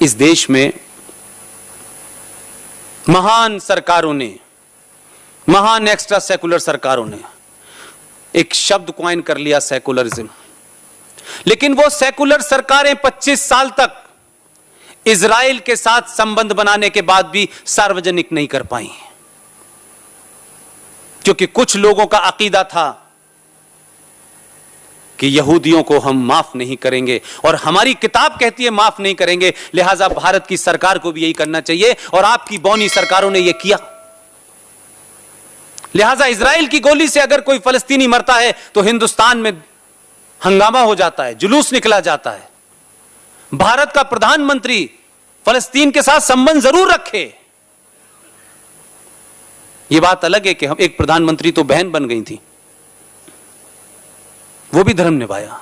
इस देश में महान सरकारों ने, महान एक्स्ट्रा सेकुलर सरकारों ने एक शब्द कॉइन कर लिया, सेकुलरिज्म। लेकिन वो सेकुलर सरकारें 25 साल तक इजराइल के साथ संबंध बनाने के बाद भी सार्वजनिक नहीं कर पाई, क्योंकि कुछ लोगों का अकीदा था कि यहूदियों को हम माफ नहीं करेंगे और हमारी किताब कहती है माफ नहीं करेंगे, लिहाजा भारत की सरकार को भी यही करना चाहिए और आपकी बौनी सरकारों ने यह किया। लिहाजा इजराइल की गोली से अगर कोई फलस्तीनी मरता है तो हिंदुस्तान में हंगामा हो जाता है, जुलूस निकला जाता है। भारत का प्रधानमंत्री फलस्तीन के साथ संबंध जरूर रखे। यह बात अलग है कि हम एक प्रधानमंत्री तो बहन बन गई थी, वो भी धर्म निभाया,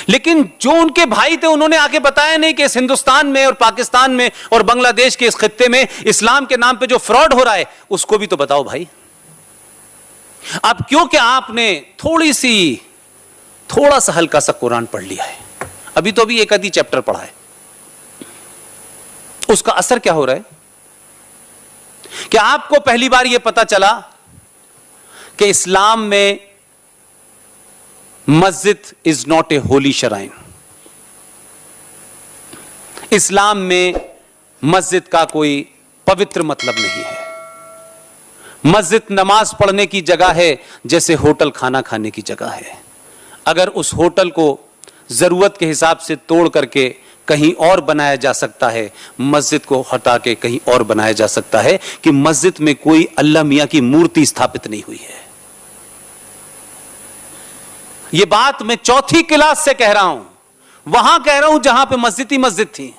लेकिन जो उनके भाई थे उन्होंने आके बताया नहीं कि इस हिंदुस्तान में और पाकिस्तान में और बांग्लादेश के इस खित्ते में इस्लाम के नाम पे जो फ्रॉड हो रहा है उसको भी तो बताओ भाई। अब क्योंकि आपने थोड़ा सा हल्का सा कुरान पढ़ लिया है, अभी तो अभी एक आधी चैप्टर पढ़ा है, उसका असर क्या हो रहा है कि आपको पहली बार यह पता चला कि इस्लाम में मस्जिद is not A Holi shrine. इस्लाम में मस्जिद का कोई पवित्र मतलब नहीं है। मस्जिद नमाज पढ़ने की जगह है जैसे होटल खाना खाने की जगह है। अगर उस होटल को जरूरत के हिसाब से तोड़ करके कहीं और बनाया जा सकता है, मस्जिद को हटा के कहीं और बनाया जा सकता है कि मस्जिद में कोई अल्लाह मियां की मूर्ति स्थापित नहीं हुई है। यह बात मैं चौथी क्लास से कह रहा हूं, वहां कह रहा हूं जहां पे मस्जिद ही मस्जिद थी,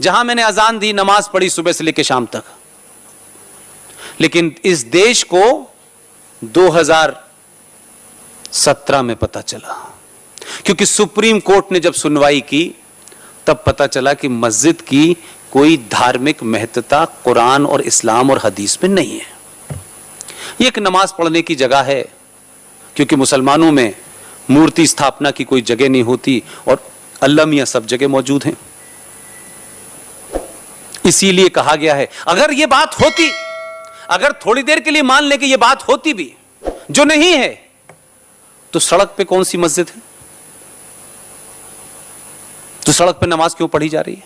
जहां मैंने अजान दी, नमाज पढ़ी सुबह से लेकर शाम तक। लेकिन इस देश को 2017 में पता चला, क्योंकि सुप्रीम कोर्ट ने जब सुनवाई की तब पता चला कि मस्जिद की कोई धार्मिक महत्ता कुरान और इस्लाम और हदीस में नहीं है। यह एक नमाज पढ़ने की जगह है, क्योंकि मुसलमानों में मूर्ति स्थापना की कोई जगह नहीं होती और अल्लाह मियां सब जगह मौजूद हैं। इसीलिए कहा गया है, अगर यह बात होती, अगर थोड़ी देर के लिए मान लें कि यह बात होती भी, जो नहीं है, तो सड़क पे कौन सी मस्जिद है? तो सड़क पे नमाज क्यों पढ़ी जा रही है?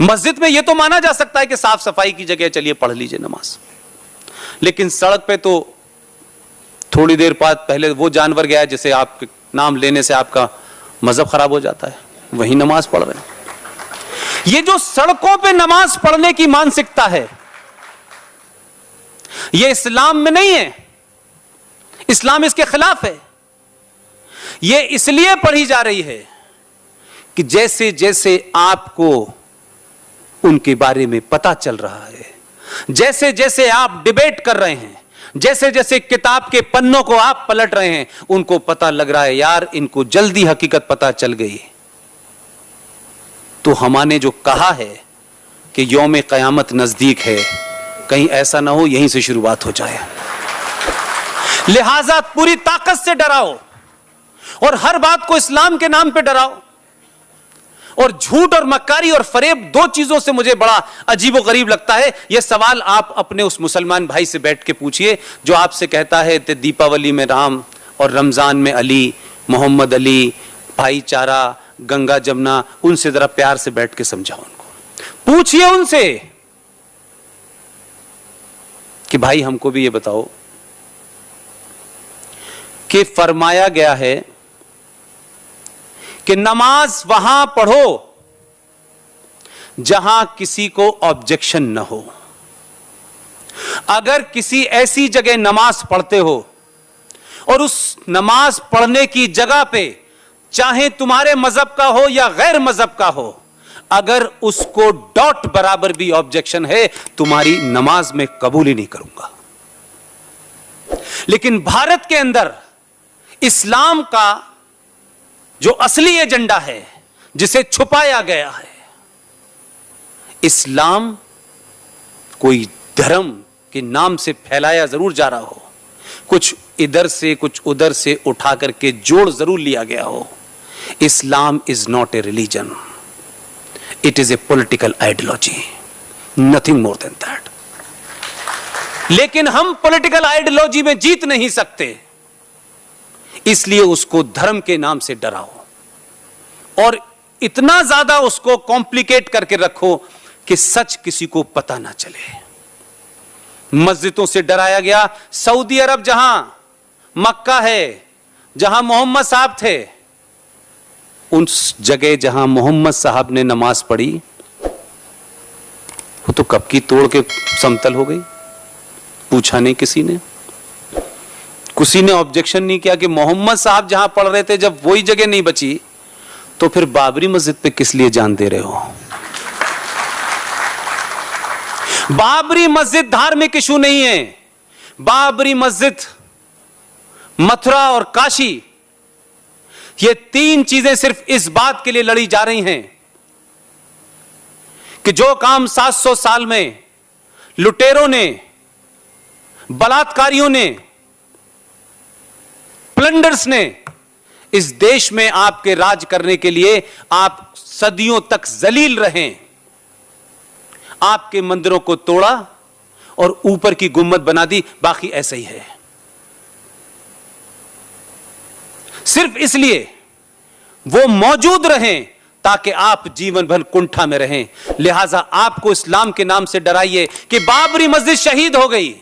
मस्जिद में यह तो माना जा सकता है कि साफ सफाई की जगह, चलिए पढ़ लीजिए नमाज, लेकिन सड़क पे तो थोड़ी देर बाद पहले वो जानवर गया जैसे आपके नाम लेने से आपका मजहब खराब हो जाता है, वही नमाज पढ़ रहे हैं। ये जो सड़कों पे नमाज पढ़ने की मानसिकता है, ये इस्लाम में नहीं है, इस्लाम इसके खिलाफ है। ये इसलिए पढ़ी जा रही है कि जैसे जैसे आपको उनके बारे में पता चल रहा है, जैसे जैसे आप डिबेट कर रहे हैं, जैसे जैसे किताब के पन्नों को आप पलट रहे हैं, उनको पता लग रहा है यार इनको जल्दी हकीकत पता चल गई। तो हमने जो कहा है कि यौम क़यामत नजदीक है, कहीं ऐसा ना हो यहीं से शुरुआत हो जाए। लिहाजा पूरी ताकत से डराओ और हर बात को इस्लाम के नाम पे डराओ। और झूठ और मक्कारी और फरेब, दो चीजों से मुझे बड़ा अजीब और गरीब लगता है। यह सवाल आप अपने उस मुसलमान भाई से बैठ के पूछिए जो आपसे कहता है कि दीपावली में राम और रमजान में अली, मोहम्मद अली, भाईचारा, गंगा जमुना, उनसे जरा प्यार से बैठ के समझाओ। उनको पूछिए उनसे कि भाई हमको भी ये बताओ कि फरमाया गया है कि नमाज वहां पढ़ो जहां किसी को ऑब्जेक्शन न हो। अगर किसी ऐसी जगह नमाज पढ़ते हो और उस नमाज पढ़ने की जगह पे चाहे तुम्हारे मजहब का हो या गैर मजहब का हो, अगर उसको डॉट बराबर भी ऑब्जेक्शन है, तुम्हारी नमाज में कबूल ही नहीं करूंगा। लेकिन भारत के अंदर इस्लाम का जो असली एजेंडा है, जिसे छुपाया गया है, इस्लाम कोई धर्म के नाम से फैलाया जरूर जा रहा हो, कुछ इधर से कुछ उधर से उठा करके जोड़ जरूर लिया गया हो। Islam is not a religion, it is a political ideology, nothing more than that. लेकिन हम पॉलिटिकल आइडियोलॉजी में जीत नहीं सकते, इसलिए उसको धर्म के नाम से डराओ और इतना ज्यादा उसको कॉम्प्लिकेट करके रखो कि सच किसी को पता ना चले। मस्जिदों से डराया गया। सऊदी अरब जहां मक्का है, जहां मोहम्मद साहब थे, उस जगह जहां मोहम्मद साहब ने नमाज पढ़ी वो तो कब की तोड़ के समतल हो गई। पूछा नहीं किसी ने, किसी ने ऑब्जेक्शन नहीं किया कि मोहम्मद साहब जहां पढ़ रहे थे, जब वही जगह नहीं बची तो फिर बाबरी मस्जिद पे किस लिए जान दे रहे हो। बाबरी मस्जिद धार्मिक इशू नहीं है। बाबरी मस्जिद, मथुरा और काशी, ये तीन चीजें सिर्फ इस बात के लिए लड़ी जा रही हैं कि जो काम 700 साल में लुटेरों ने, बलात्कारियों ने, प्लंडर्स ने इस देश में आपके राज करने के लिए आप सदियों तक जलील रहे, आपके मंदिरों को तोड़ा और ऊपर की गुम्बद बना दी, बाकी ऐसा ही है। सिर्फ इसलिए वो मौजूद रहें ताकि आप जीवन भर कुंठा में रहें। लिहाजा आपको इस्लाम के नाम से डराइए कि बाबरी मस्जिद शहीद हो गई।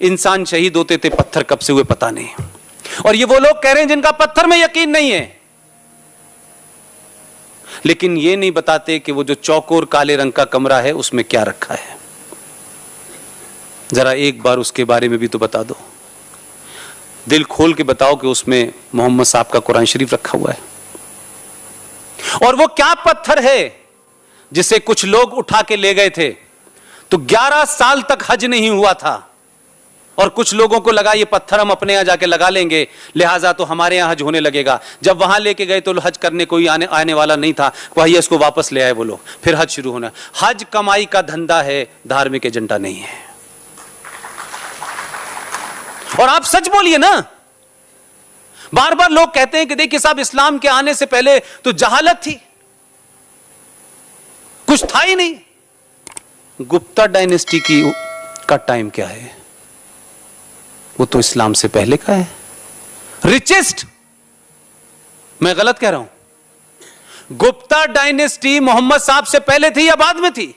इंसान शहीद होते थे, पत्थर कब से हुए पता नहीं। और ये वो लोग कह रहे हैं जिनका पत्थर में यकीन नहीं है, लेकिन ये नहीं बताते कि वो जो चौकोर काले रंग का कमरा है उसमें क्या रखा है। जरा एक बार उसके बारे में भी तो बता दो। दिल खोल के बताओ कि उसमें मोहम्मद साहब का कुरान शरीफ रखा हुआ है। और वो क्या पत्थर है जिसे कुछ लोग उठा के ले गए थे, तो 11 साल तक हज नहीं हुआ था और कुछ लोगों को लगा ये पत्थर हम अपने यहां जाके लगा लेंगे, लिहाजा तो हमारे यहां हज होने लगेगा। जब वहां लेके गए तो हज करने कोई आने वाला नहीं था, वही इसको वापस ले आए वो लोग, फिर हज शुरू होना। हज कमाई का धंधा है, धार्मिक एजेंडा नहीं है। और आप सच बोलिए ना। बार बार लोग कहते हैं कि देखिए साहब, इस्लाम के आने से पहले तो जहालत थी, कुछ था ही नहीं। गुप्ता डायनेस्टी का टाइम क्या है? वो तो इस्लाम से पहले का है। रिचेस्ट, मैं गलत कह रहा हूं? गुप्ता डायनेस्टी मोहम्मद साहब से पहले थी या बाद में थी?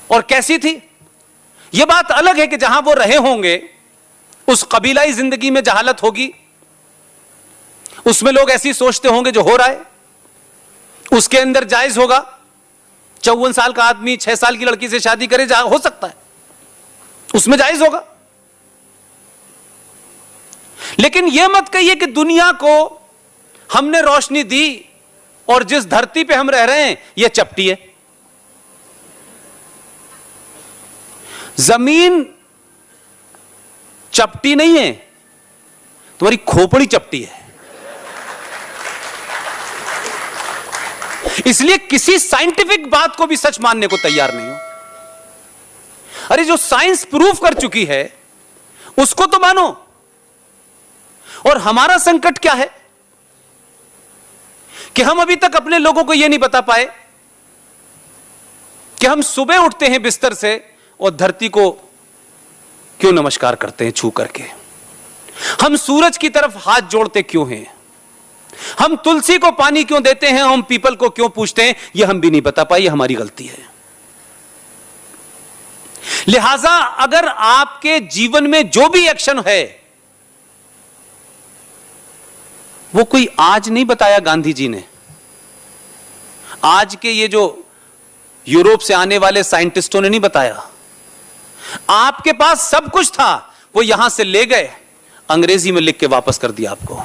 और कैसी थी? यह बात अलग है कि जहां वो रहे होंगे उस कबीलाई जिंदगी में जहालत होगी, उसमें लोग ऐसी सोचते होंगे जो हो रहा है, उसके अंदर जायज होगा। 54 साल का आदमी 6 साल की लड़की से शादी करे, हो सकता है, उसमें जायज होगा। लेकिन यह मत कहिए कि दुनिया को हमने रोशनी दी और जिस धरती पे हम रह रहे हैं यह चपटी है। जमीन चपटी नहीं है, तुम्हारी खोपड़ी चपटी है। इसलिए किसी साइंटिफिक बात को भी सच मानने को तैयार नहीं हो। अरे जो साइंस प्रूफ कर चुकी है उसको तो मानो। और हमारा संकट क्या है कि हम अभी तक अपने लोगों को यह नहीं बता पाए कि हम सुबह उठते हैं बिस्तर से और धरती को क्यों नमस्कार करते हैं छू करके, हम सूरज की तरफ हाथ जोड़ते क्यों हैं, हम तुलसी को पानी क्यों देते हैं, हम पीपल को क्यों पूछते हैं, यह हम भी नहीं बता पाए। यह हमारी गलती है। लिहाजा अगर आपके जीवन में जो भी एक्शन है वो कोई आज नहीं बताया गांधी जी ने, आज के ये जो यूरोप से आने वाले साइंटिस्टों ने नहीं बताया। आपके पास सब कुछ था, वो यहां से ले गए, अंग्रेजी में लिख के वापस कर दिया आपको।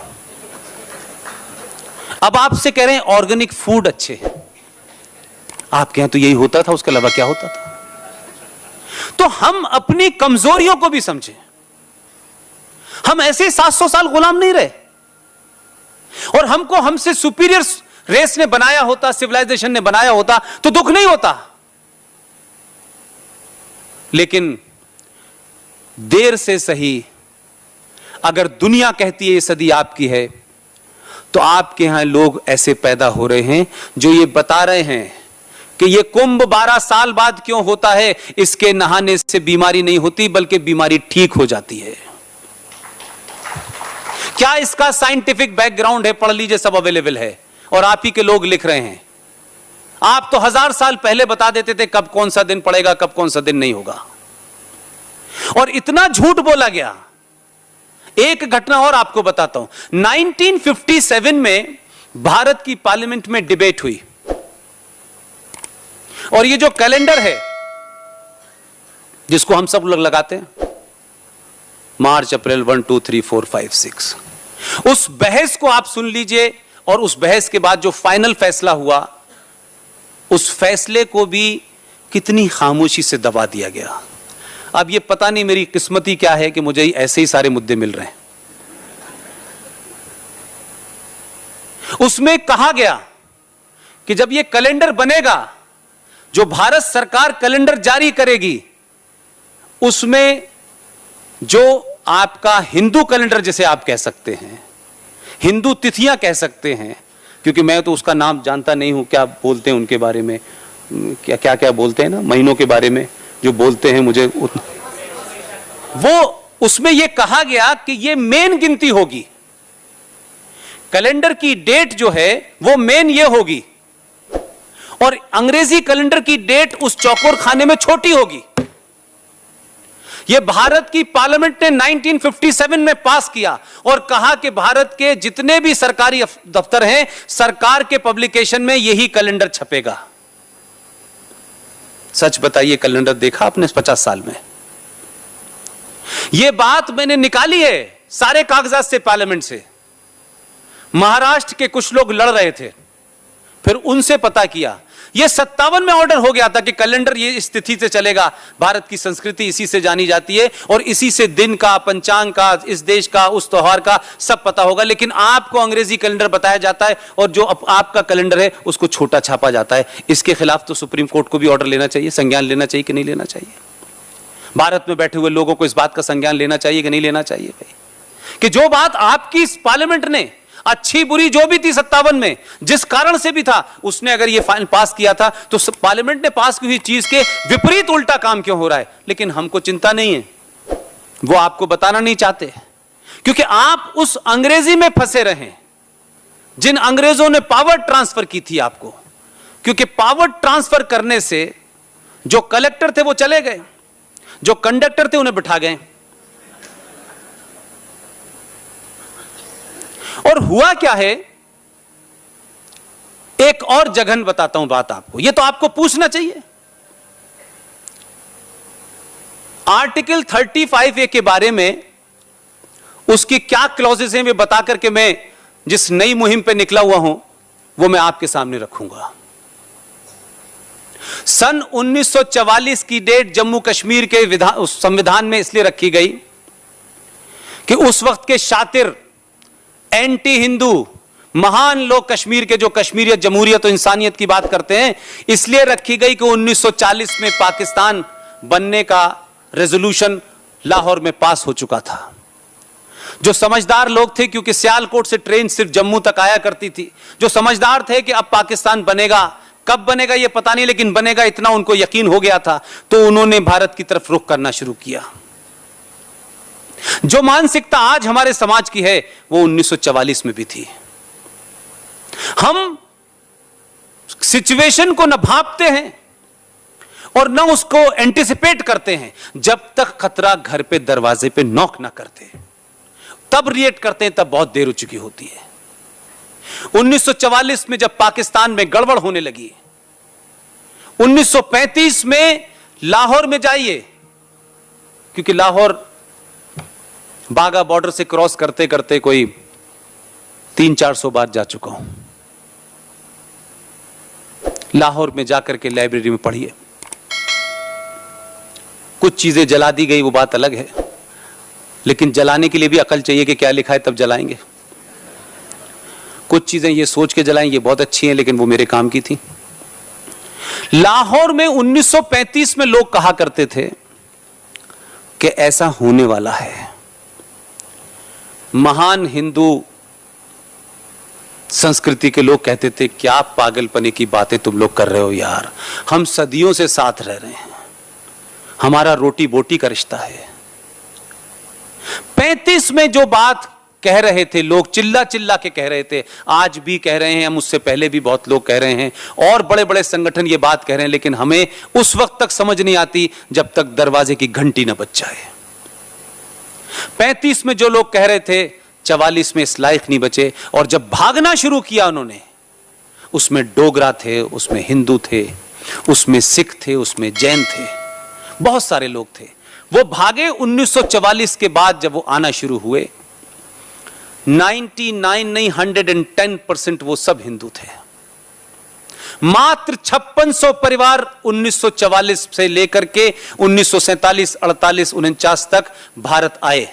अब आपसे कह रहे हैं ऑर्गेनिक फूड अच्छे, आपके यहां तो यही होता था, उसके अलावा क्या होता था? तो हम अपनी कमजोरियों को भी समझें। हम ऐसे 700 साल गुलाम नहीं रहे, और हमको हमसे सुपीरियर रेस ने बनाया होता, सिविलाइजेशन ने बनाया होता तो दुख नहीं होता। लेकिन देर से सही, अगर दुनिया कहती है ये सदी आपकी है, तो आपके यहां लोग ऐसे पैदा हो रहे हैं जो ये बता रहे हैं कि ये कुंभ 12 साल बाद क्यों होता है, इसके नहाने से बीमारी नहीं होती बल्कि बीमारी ठीक हो जाती है। क्या इसका साइंटिफिक बैकग्राउंड है? पढ़ लीजिए, सब अवेलेबल है और आप ही के लोग लिख रहे हैं। आप तो 1000 साल पहले बता देते थे कब कौन सा दिन पड़ेगा, कब कौन सा दिन नहीं होगा, और इतना झूठ बोला गया। एक घटना और आपको बताता हूं। 1957 में भारत की पार्लियामेंट में डिबेट हुई और ये जो कैलेंडर है जिसको हम सब लोग लगाते हैं, मार्च अप्रैल 1 2 3 4 5 6, उस बहस को आप सुन लीजिए। और उस बहस के बाद जो फाइनल फैसला हुआ, उस फैसले को भी कितनी खामोशी से दबा दिया गया। अब ये पता नहीं मेरी किस्मती क्या है कि मुझे ऐसे ही सारे मुद्दे मिल रहे हैं। उसमें कहा गया कि जब ये कैलेंडर बनेगा, जो भारत सरकार कैलेंडर जारी करेगी, उसमें जो आपका हिंदू कैलेंडर जिसे आप कह सकते हैं, हिंदू तिथियां कह सकते हैं, क्योंकि मैं तो उसका नाम जानता नहीं हूं, क्या बोलते हैं उनके बारे में, क्या क्या क्या बोलते हैं ना, महीनों के बारे में जो बोलते हैं मुझे वो, उसमें यह कहा गया कि यह मेन गिनती होगी। कैलेंडर की डेट जो है वो मेन ये होगी और अंग्रेजी कैलेंडर की डेट उस चौकोर खाने में छोटी होगी। यह भारत की पार्लियामेंट ने 1957 में पास किया और कहा कि भारत के जितने भी सरकारी दफ्तर हैं, सरकार के पब्लिकेशन में यही कैलेंडर छपेगा। सच बताइए, कैलेंडर देखा आपने 50 साल में? यह बात मैंने निकाली है सारे कागजात से, पार्लियामेंट से। महाराष्ट्र के कुछ लोग लड़ रहे थे, फिर उनसे पता किया। यह 57 में ऑर्डर हो गया था कि कैलेंडर ये इस तिथि से चलेगा, भारत की संस्कृति इसी से जानी जाती है और इसी से दिन का, पंचांग का, इस देश का, उस त्योहार का सब पता होगा। लेकिन आपको अंग्रेजी कैलेंडर बताया जाता है और जो आपका कैलेंडर है उसको छोटा छापा जाता है। इसके खिलाफ तो सुप्रीम कोर्ट को भी ऑर्डर लेना चाहिए, संज्ञान लेना चाहिए कि नहीं लेना चाहिए? भारत में बैठे हुए लोगों को इस बात का संज्ञान लेना चाहिए कि नहीं लेना चाहिए भाई, कि जो बात आपकी इस पार्लियामेंट ने अच्छी बुरी जो भी थी 57 में, जिस कारण से भी था, उसने अगर ये फाइल पास किया था, तो पार्लियामेंट ने पास की हुई चीज के विपरीत उल्टा काम क्यों हो रहा है? लेकिन हमको चिंता नहीं है, वो आपको बताना नहीं चाहते, क्योंकि आप उस अंग्रेजी में फंसे रहे जिन अंग्रेजों ने पावर ट्रांसफर की थी आपको। क्योंकि पावर ट्रांसफर करने से जो कलेक्टर थे वो चले गए, जो कंडक्टर थे उन्हें बिठा गए। और हुआ क्या है, एक और जघन बताता हूं बात आपको, यह तो आपको पूछना चाहिए। आर्टिकल 35A के बारे में उसकी क्या क्लॉजेस हैं वे बता करके मैं जिस नई मुहिम पे निकला हुआ हूं वो मैं आपके सामने रखूंगा। सन 1944 की डेट जम्मू कश्मीर के संविधान में इसलिए रखी गई कि उस वक्त के शातिर एंटी हिंदू महान लोग कश्मीर के, जो कश्मीरियत, जमहूरियत और इंसानियत की बात करते हैं, इसलिए रखी गई कि 1940 में पाकिस्तान बनने का रेजोल्यूशन लाहौर में पास हो चुका था। जो समझदार लोग थे, क्योंकि सियालकोट से ट्रेन सिर्फ जम्मू तक आया करती थी, जो समझदार थे कि अब पाकिस्तान बनेगा, कब बनेगा यह पता नहीं, लेकिन बनेगा इतना उनको यकीन हो गया था, तो उन्होंने भारत की तरफ रुख करना शुरू किया। जो मानसिकता आज हमारे समाज की है वो 1944 में भी थी। हम सिचुएशन को न भांपते हैं और न उसको एंटिसिपेट करते हैं, जब तक खतरा घर पे दरवाजे पे नॉक ना करते, तब रिएक्ट करते हैं, तब बहुत देर हो चुकी होती है। 1944 में जब पाकिस्तान में गड़बड़ होने लगी, 1935 में लाहौर में जाइए, क्योंकि लाहौर बागा बॉर्डर से क्रॉस करते करते कोई 300-400 बार जा चुका हूं। लाहौर में जाकर के लाइब्रेरी में पढ़िए, कुछ चीजें जला दी गई वो बात अलग है, लेकिन जलाने के लिए भी अकल चाहिए कि क्या लिखा है तब जलाएंगे। कुछ चीजें ये सोच के जलाएं ये बहुत अच्छी हैं, लेकिन वो मेरे काम की थी। लाहौर में 1935 में लोग कहा करते थे कि ऐसा होने वाला है, महान हिंदू संस्कृति के लोग कहते थे क्या पागलपने की बातें तुम लोग कर रहे हो यार, हम सदियों से साथ रह रहे हैं, हमारा रोटी बोटी का रिश्ता है। 35 में जो बात कह रहे थे लोग, चिल्ला चिल्ला के कह रहे थे, आज भी कह रहे हैं, मुझसे पहले भी बहुत लोग कह रहे हैं और बड़े बड़े संगठन ये बात कह रहे हैं, लेकिन हमें उस वक्त तक समझ नहीं आती जब तक दरवाजे की घंटी न बज जाए। 35 में जो लोग कह रहे थे 44 में इस लायक नहीं बचे, और जब भागना शुरू किया उन्होंने, उसमें डोगरा थे, उसमें हिंदू थे, उसमें सिख थे, उसमें जैन थे, बहुत सारे लोग थे। वो भागे 1944 के बाद जब वो आना शुरू हुए, 99 नहीं 110% वो सब हिंदू थे। मात्र 5600 परिवार 1944 से लेकर के 1947, 48, 49 तक भारत आए।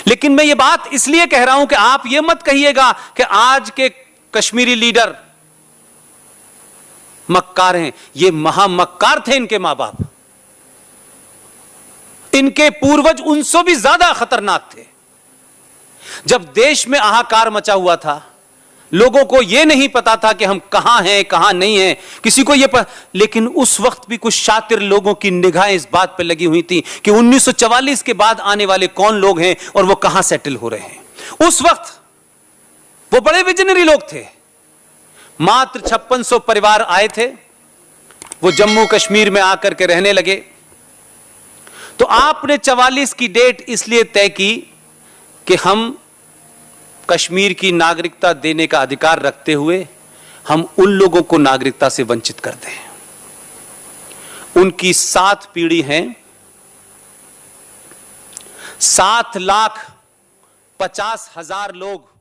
लेकिन मैं ये बात इसलिए कह रहा हूं कि आप ये मत कहिएगा कि आज के कश्मीरी लीडर मक्कार हैं। ये महामक्कार थे इनके मां बाप, इनके पूर्वज उनसे भी ज्यादा खतरनाक थे। जब देश में हाहाकार मचा हुआ था, लोगों को यह नहीं पता था कि हम कहां हैं कहां नहीं हैं, किसी को यह लेकिन उस वक्त भी कुछ शातिर लोगों की निगाहें इस बात पर लगी हुई थी कि 1944 के बाद आने वाले कौन लोग हैं और वो कहां सेटल हो रहे हैं। उस वक्त वो बड़े विजनरी लोग थे। मात्र 5600 परिवार आए थे, वो जम्मू कश्मीर में आकर के रहने लगे। तो आपने 44 की डेट इसलिए तय की कि हम कश्मीर की नागरिकता देने का अधिकार रखते हुए हम उन लोगों को नागरिकता से वंचित कर दें। उनकी 7 पीढ़ी हैं, 7,50,000 लोग